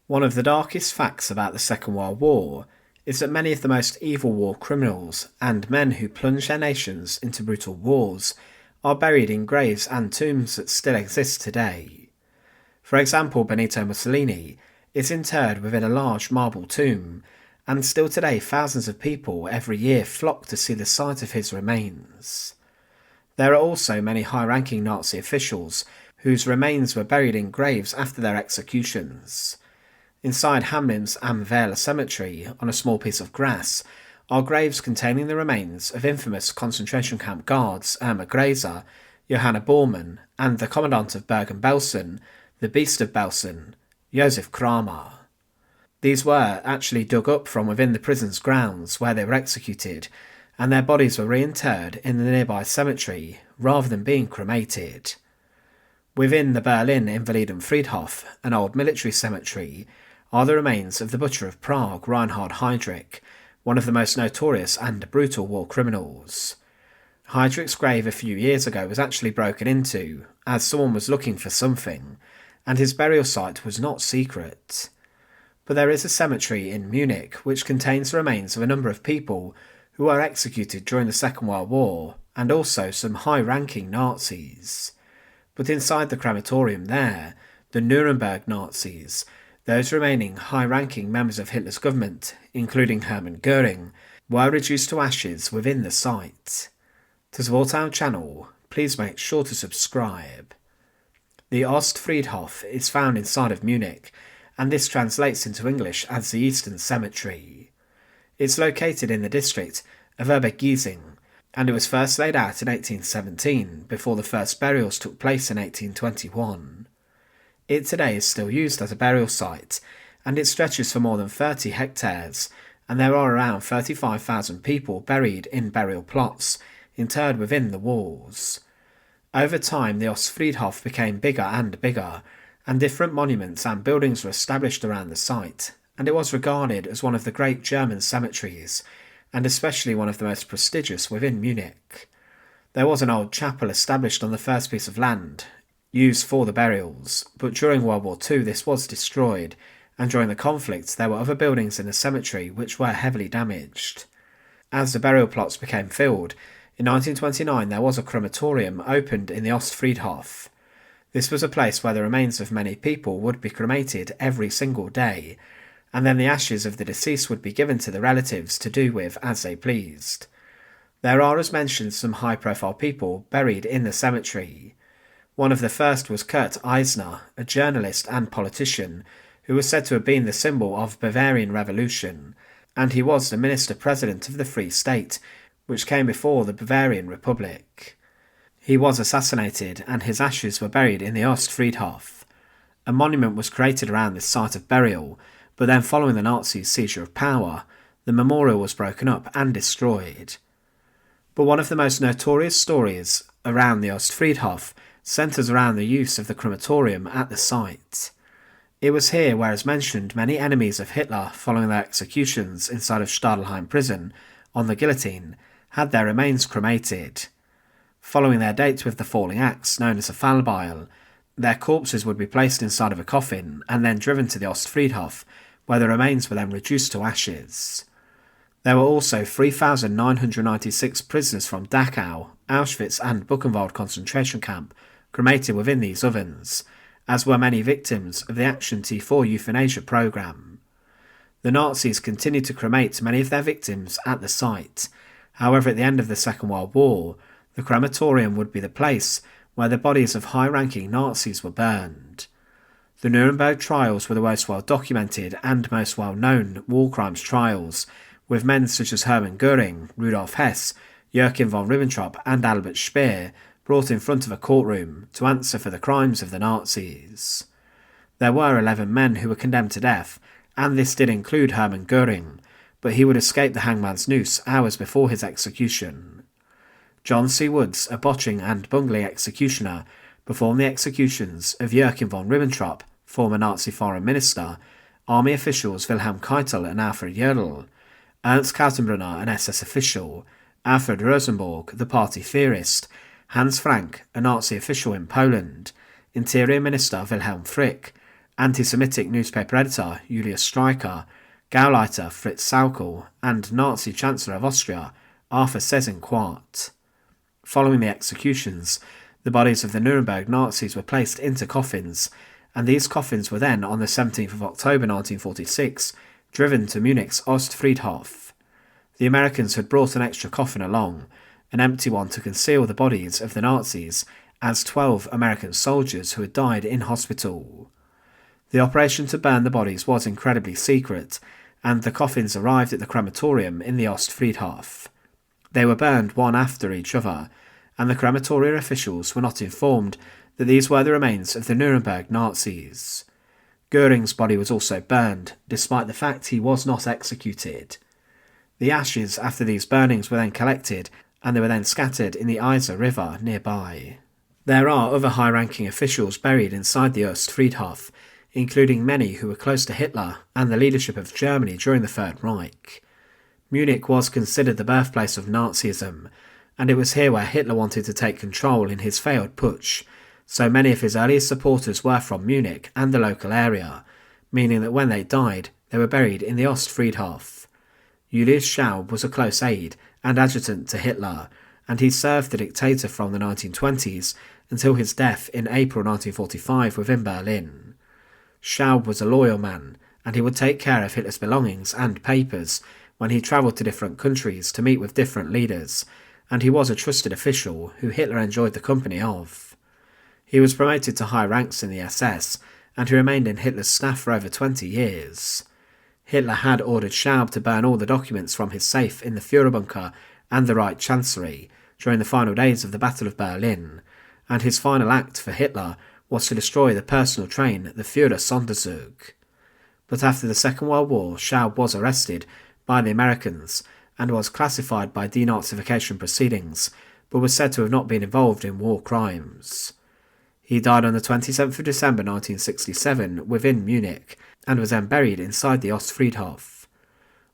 One of the darkest facts about the Second World War is that many of the most evil war criminals and men who plunged their nations into brutal wars are buried in graves and tombs that still exist today. For example, Benito Mussolini is interred within a large marble tomb, and still today thousands of people every year flock to see the site of his remains. There are also many high-ranking Nazi officials whose remains were buried in graves after their executions. Inside Hameln's Am Weiler cemetery, on a small piece of grass, are graves containing the remains of infamous concentration camp guards Irma Gräser, Johanna Bormann, and the commandant of Bergen-Belsen, the Beast of Belsen, Josef Kramer. These were actually dug up from within the prison's grounds where they were executed, and their bodies were reinterred in the nearby cemetery rather than being cremated. Within the Berlin Invalidenfriedhof, an old military cemetery, are the remains of the butcher of Prague, Reinhard Heydrich, one of the most notorious and brutal war criminals. Heydrich's grave a few years ago was actually broken into, as someone was looking for something, and his burial site was not secret. But there is a cemetery in Munich which contains the remains of a number of people who were executed during the Second World War, and also some high-ranking Nazis. But inside the crematorium there, the Nuremberg Nazis, those remaining high-ranking members of Hitler's government, including Hermann Göring, were reduced to ashes within the site. To support our channel, please make sure to subscribe. The Ostfriedhof is found inside of Munich, and this translates into English as the Eastern Cemetery. It's located in the district of Obergiesing, and it was first laid out in 1817 before the first burials took place in 1821. It today is still used as a burial site, and it stretches for more than 30 hectares, and there are around 35,000 people buried in burial plots, interred within the walls. Over time, the Ostfriedhof became bigger and bigger, and different monuments and buildings were established around the site, and it was regarded as one of the great German cemeteries, and especially one of the most prestigious within Munich. There was an old chapel established on the first piece of land, used for the burials, but during World War II this was destroyed, and during the conflict there were other buildings in the cemetery which were heavily damaged. As the burial plots became filled, in 1929 there was a crematorium opened in the Ostfriedhof. This was a place where the remains of many people would be cremated every single day, and then the ashes of the deceased would be given to the relatives to do with as they pleased. There are, as mentioned, some high-profile people buried in the cemetery. One of the first was Kurt Eisner, a journalist and politician, who was said to have been the symbol of Bavarian Revolution, and he was the minister-president of the Free State, which came before the Bavarian Republic. He was assassinated, and his ashes were buried in the Ostfriedhof. A monument was created around this site of burial, but then following the Nazis' seizure of power, the memorial was broken up and destroyed. But one of the most notorious stories around the Ostfriedhof centres around the use of the crematorium at the site. It was here where, as mentioned, many enemies of Hitler following their executions inside of Stadelheim prison on the guillotine had their remains cremated. Following their date with the falling axe, known as a Fallbeil, their corpses would be placed inside of a coffin and then driven to the Ostfriedhof, where the remains were then reduced to ashes. There were also 3,996 prisoners from Dachau, Auschwitz and Buchenwald concentration camp cremated within these ovens, as were many victims of the Action T4 euthanasia programme. The Nazis continued to cremate many of their victims at the site. However, at the end of the Second World War, the crematorium would be the place where the bodies of high-ranking Nazis were burned. The Nuremberg trials were the most well-documented and most well-known war crimes trials, with men such as Hermann Göring, Rudolf Hess, Joachim von Ribbentrop and Albert Speer brought in front of a courtroom to answer for the crimes of the Nazis. There were 11 men who were condemned to death, and this did include Hermann Göring, but he would escape the hangman's noose hours before his execution. John C. Woods, a botching and bungling executioner, performed the executions of Joachim von Ribbentrop, former Nazi foreign minister, army officials Wilhelm Keitel and Alfred Jodl, Ernst Kaltenbrunner, an SS official, Alfred Rosenborg, the party theorist, Hans Frank, a Nazi official in Poland, Interior Minister Wilhelm Frick, anti-Semitic newspaper editor Julius Streicher, Gauleiter Fritz Sauckel, and Nazi Chancellor of Austria Arthur Seyss-Inquart. Following the executions, the bodies of the Nuremberg Nazis were placed into coffins, and these coffins were then, on the 17th of October 1946, driven to Munich's Ostfriedhof. The Americans had brought an extra coffin along, an empty one to conceal the bodies of the Nazis as 12 American soldiers who had died in hospital. The operation to burn the bodies was incredibly secret, and the coffins arrived at the crematorium in the Ostfriedhof. They were burned one after each other, and the Crematoria officials were not informed that these were the remains of the Nuremberg Nazis. Goering's body was also burned, despite the fact he was not executed. The ashes after these burnings were then collected, and they were then scattered in the Isar River nearby. There are other high-ranking officials buried inside the Ostfriedhof, including many who were close to Hitler and the leadership of Germany during the Third Reich. Munich was considered the birthplace of Nazism, and it was here where Hitler wanted to take control in his failed putsch, so many of his earliest supporters were from Munich and the local area, meaning that when they died, they were buried in the Ostfriedhof. Julius Schaub was a close aide and adjutant to Hitler, and he served the dictator from the 1920s until his death in April 1945 within Berlin. Schaub was a loyal man, and he would take care of Hitler's belongings and papers when he travelled to different countries to meet with different leaders, and he was a trusted official who Hitler enjoyed the company of. He was promoted to high ranks in the SS, and he remained in Hitler's staff for over 20 years. Hitler had ordered Schaub to burn all the documents from his safe in the Führer bunker and the Reich Chancellery during the final days of the Battle of Berlin, and his final act for Hitler was to destroy the personal train, the Führer Sonderzug. But after the Second World War, Schaub was arrested by the Americans and was classified by denazification proceedings, but was said to have not been involved in war crimes. He died on the 27th of December 1967 within Munich, and was then buried inside the Ostfriedhof.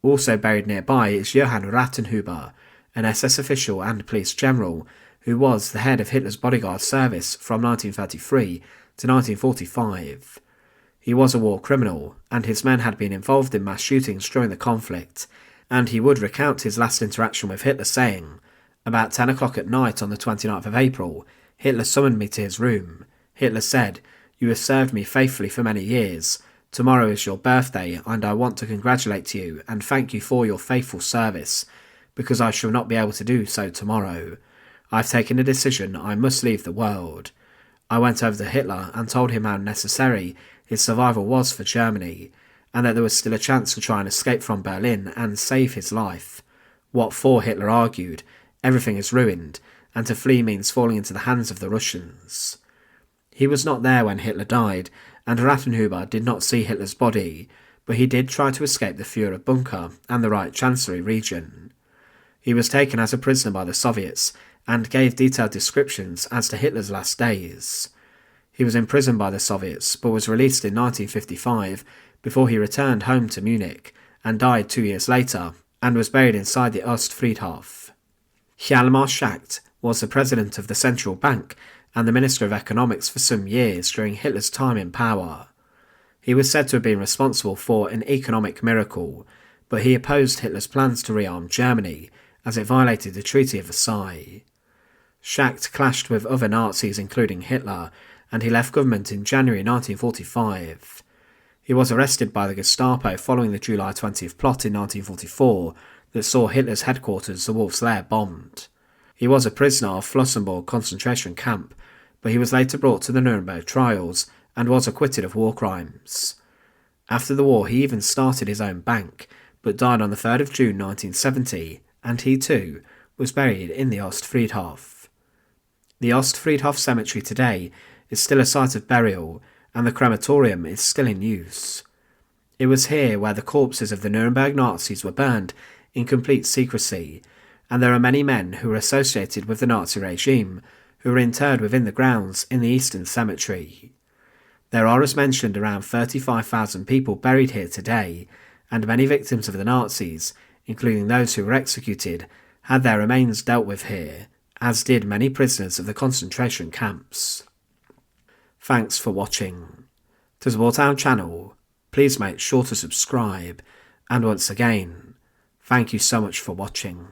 Also buried nearby is Johann Rattenhuber, an SS official and police general, who was the head of Hitler's bodyguard service from 1933 to 1945. He was a war criminal, and his men had been involved in mass shootings during the conflict, and he would recount his last interaction with Hitler saying, "About 10 o'clock at night on the 29th of April, Hitler summoned me to his room. Hitler said, 'You have served me faithfully for many years. Tomorrow is your birthday, and I want to congratulate you and thank you for your faithful service, because I shall not be able to do so tomorrow. I've taken a decision, I must leave the world.' I went over to Hitler and told him how necessary his survival was for Germany, and that there was still a chance to try and escape from Berlin and save his life. What for, Hitler argued, everything is ruined, and to flee means falling into the hands of the Russians." He was not there when Hitler died, and Rattenhuber did not see Hitler's body, but he did try to escape the Führer bunker and the Reich Chancellery region. He was taken as a prisoner by the Soviets, and gave detailed descriptions as to Hitler's last days. He was imprisoned by the Soviets, but was released in 1955 before he returned home to Munich, and died 2 years later, and was buried inside the Ostfriedhof. Hjalmar Schacht was the president of the central bank and the Minister of Economics for some years during Hitler's time in power. He was said to have been responsible for an economic miracle, but he opposed Hitler's plans to rearm Germany, as it violated the Treaty of Versailles. Schacht clashed with other Nazis including Hitler, and he left government in January 1945. He was arrested by the Gestapo following the July 20th plot in 1944 that saw Hitler's headquarters, the Wolf's Lair, bombed. He was a prisoner of Flossenburg concentration camp, but he was later brought to the Nuremberg trials and was acquitted of war crimes. After the war he even started his own bank, but died on the 3rd of June 1970, and he too was buried in the Ostfriedhof. The Ostfriedhof cemetery today is still a site of burial, and the crematorium is still in use. It was here where the corpses of the Nuremberg Nazis were burned in complete secrecy, and there are many men who were associated with the Nazi regime who were interred within the grounds in the Eastern Cemetery. There are, as mentioned, around 35,000 people buried here today, and many victims of the Nazis, including those who were executed, had their remains dealt with here, as did many prisoners of the concentration camps. Thanks for watching. To support our channel, please make sure to subscribe, and once again, thank you so much for watching.